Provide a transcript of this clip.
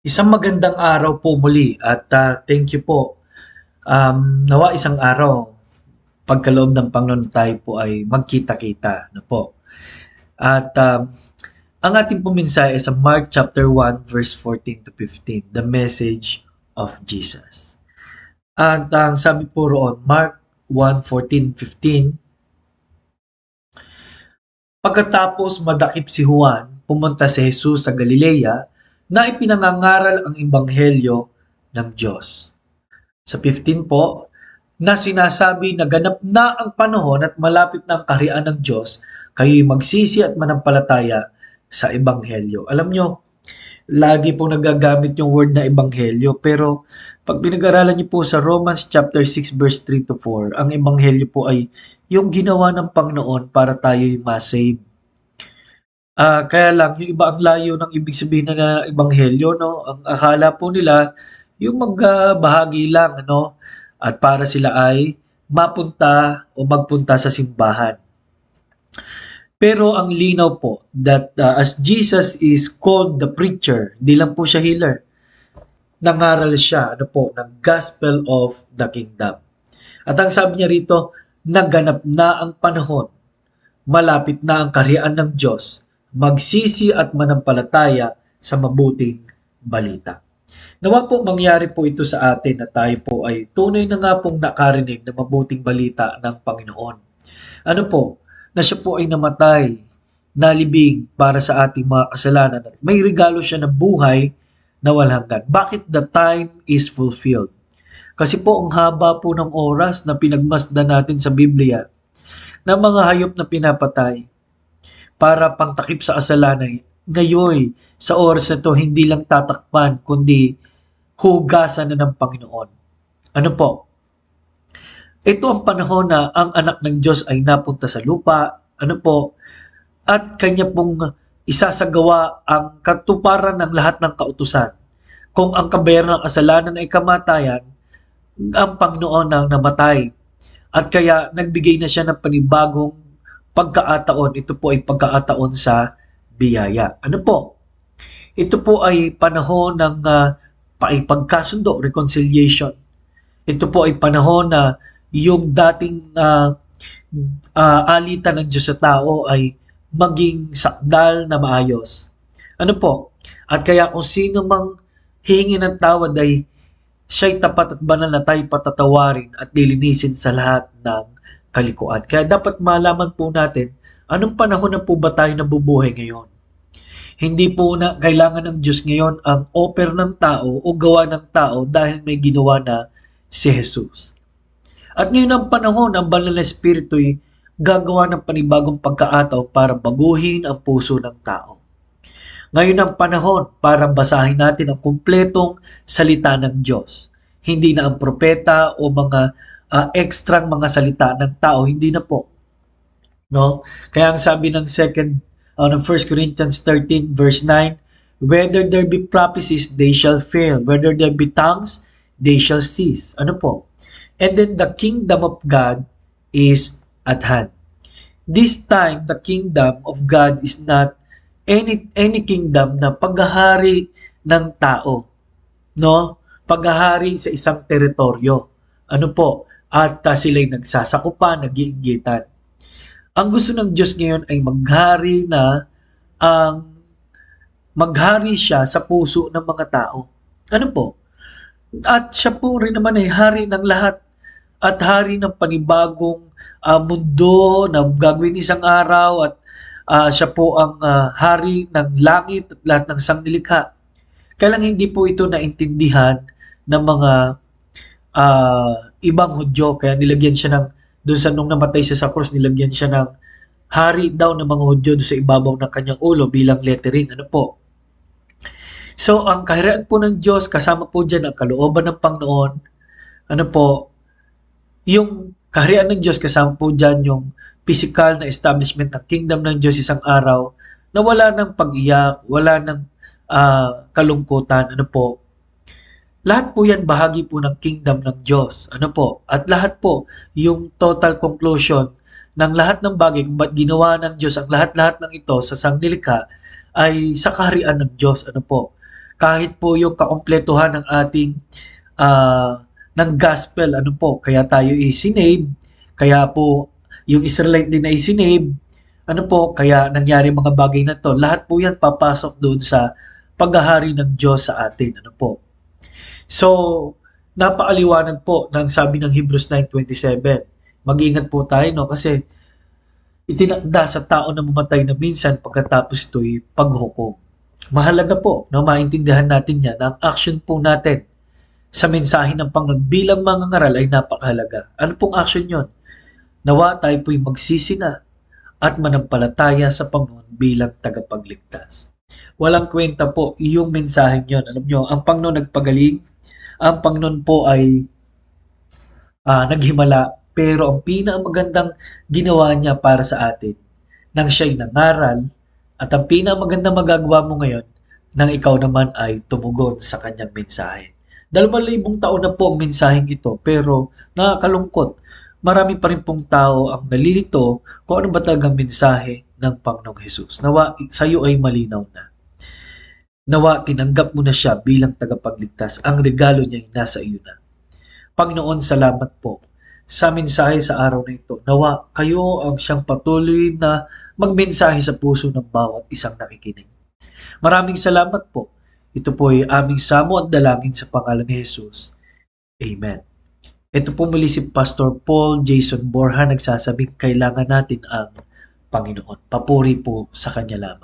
Isang magandang araw po muli at thank you po. Nawa isang araw, pagkaloob ng Panginoon tayo po ay magkita-kita. No po? At ang ating puminsay ay sa Mark chapter 1 verse 14 to 15, the message of Jesus. At ang sabi po roon, Mark 1:14-15, pagkatapos madakip si Juan, pumunta si Jesus sa Galilea na ipinangangaral ang ebanghelyo ng Diyos. Sa 15 po, na sinasabi na ganap na ang panahon at malapit na ang kaharian ng Diyos, kayo'y magsisi at manampalataya sa Ebanghelyo. Alam nyo, lagi pong nagagamit yung word na Ebanghelyo, pero pag pinag-aralan niyo po sa Romans chapter 6 verse 3 to 4, ang Ebanghelyo po ay yung ginawa ng Panginoon para tayo'y masave. Kaya lang, yung iba ang layo ng ibig sabihin na Ebanghelyo, no? Ang akala po nila, yung magbahagi lang, no? At para sila ay mapunta o magpunta sa simbahan. Pero ang linaw po that as Jesus is called the preacher, di lang po siya healer. Nangaral siya ng Gospel of the Kingdom. At ang sabi niya rito, naganap na ang panahon, malapit na ang kaharian ng Diyos, magsisi at manampalataya sa mabuting balita. Nawa po mangyari po ito sa atin na tayo po ay tunay na nga pong nakarinig ng mabuting balita ng Panginoon. Ano po? Na siya po ay namatay, nalibing para sa ating mga kasalanan. May regalo siya na buhay na walang hanggan. Bakit the time is fulfilled? Kasi po ang haba po ng oras na pinagmasdan natin sa Biblia na mga hayop na pinapatay para pangtakip sa kasalanan. Ngayon, sa oras na ito, hindi lang tatakpan, kundi hugasan na ng Panginoon. Ano po? Ito ang panahon na ang anak ng Diyos ay napunta sa lupa, ano po, at kanya pong isasagawa ang katuparan ng lahat ng kautusan. Kung ang kabayaran ng kasalanan ay kamatayan, ang Panginoon ang namatay. At kaya nagbigay na siya ng panibagong pagkaataon. Ito po ay pagkaataon sa biyaya. Ano po? Ito po ay panahon ng paipagkasundo, reconciliation. Ito po ay panahon na yung dating alitan ng Diyos sa tao ay maging sakdal na maayos. Ano po? At kaya kung sino mang hihingi ng tawad ay siya'y tapat at banal na tayo patatawarin at lilinisin sa lahat ng kalikuan. Kaya dapat malaman po natin, anong panahon na po ba tayo nabubuhay ngayon? Hindi po na kailangan ng Diyos ngayon ang offer ng tao o gawa ng tao dahil may ginawa na si Jesus. At ngayon ang panahon, ang banal na espiritu ay gagawa ng panibagong pagkataon para baguhin ang puso ng tao. Ngayon ang panahon para basahin natin ang kumpletong salita ng Diyos. Hindi na ang propeta o mga ekstrang mga salita ng tao, hindi na po. No? Kaya ang sabi ng ng 1 Corinthians 13 verse 9, whether there be prophecies, they shall fail. Whether there be tongues, they shall cease. Ano po? And then the kingdom of God is at hand. This time, the kingdom of God is not any kingdom na paghahari ng tao. No? Paghahari sa isang teritoryo. Ano po? At sila'y nagsasakupan, nag-iinggitan. Ang gusto ng Diyos ngayon ay maghari siya sa puso ng mga tao. Ano po? At siya po rin naman ay hari ng lahat at hari ng panibagong mundo na gagawin isang araw at siya po ang hari ng langit at lahat ng sangnilikha. Kaya lang hindi po ito naintindihan ng mga ibang Hudyo. Kaya nilagyan siya ng doon sa nung namatay siya sa cross, nilagyan siya ng hari daw ng mga Hudyo doon sa ibabaw ng kanyang ulo bilang lettering. Ano po? So, ang kaharian po ng Diyos, kasama po dyan ang kalooban ng Panginoon. Ano po? Yung kaharian ng Diyos, kasama po dyan yung physical na establishment ng kingdom ng Diyos isang araw na wala ng pag-iyak, wala ng kalungkutan. Ano po? Lahat po yan bahagi po ng kingdom ng Diyos. Ano po? At lahat po, yung total conclusion ng lahat ng bagay kung ba't ginawa ng Diyos ang lahat-lahat ng ito sa sangnilikha ay sa kaharian ng Diyos. Ano po? Kahit po yung kakumpletuhan ng ating ng gospel, ano po, kaya tayo isinave, kaya po yung Israelite din ay sinave, ano po, kaya nangyari mga bagay na to. Lahat po yan papasok doon sa paghahari ng Diyos sa atin. Ano po. So, napakaliwanag po ng sabi ng Hebrews 9:27. Mag-ingat po tayo, no? Kasi itinakda sa tao na mamatay na minsan pagkatapos ito'y paghukom. Mahalaga po na maintindihan natin yan na ang action po natin sa mensahe ng Panginoon bilang mga ngaral ay napakahalaga. Ano pong action yon? Nawa tayo po'y magsisina at manampalataya sa Panginoon bilang tagapagligtas. Walang kwenta po yung mensahe yon. Alam nyo, ang Panginoon nagpagaling, ang Panginoon po ay naghimala, pero ang pinakamagandang ginawa niya para sa atin, nang siya'y nangaral, at ang pinakamagandang magagawa mo ngayon, nang ikaw naman ay tumugon sa kanyang mensahe. 2,000 taon na po ang mensaheng ito, pero nakakalungkot. Marami pa rin pong tao ang nalilito kung ano ba talagang mensahe ng Panginoong Hesus. Nawa sa iyo ay malinaw na. Nawa tinanggap mo na siya bilang tagapagligtas. Ang regalo niya ay nasa iyo na. Panginoon, salamat po sa mensahe sa araw na ito. Nawa kayo ang siyang patuloy na magmensahe sa puso ng bawat isang nakikinig. Maraming salamat po. Ito po ay aming samo at dalangin sa pangalan ni Jesus. Amen. Ito po muli si Pastor Paul Jason Borja nagsasabing kailangan natin ang Panginoon. Papuri po sa Kanya lamang.